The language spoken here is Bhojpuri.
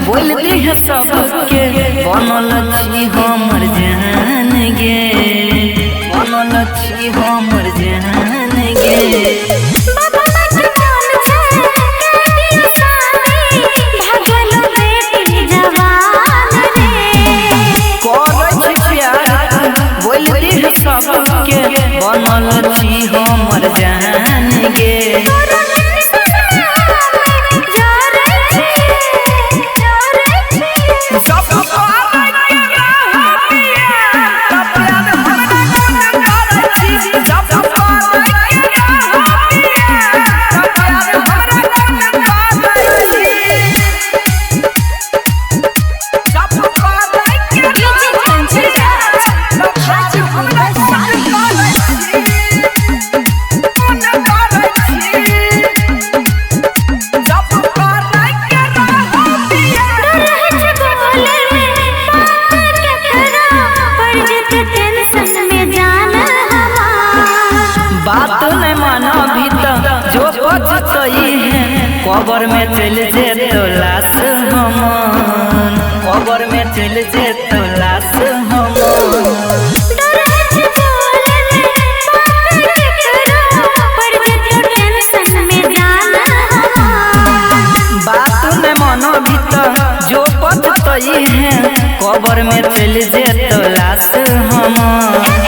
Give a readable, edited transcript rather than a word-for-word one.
बोलती है सबके बनल छी हमर जान गे, बनल छी हमर जान गे। बोलती है सबके बनल छी हमर जान गे। बात नहीं माना भी जो पछतई है कबर में चल जे तो लाश हमन, कबर में चल जे तो लाश हमन। बात नहीं माना भी जो पछतई है कबर में चल जे तो लाश हमन।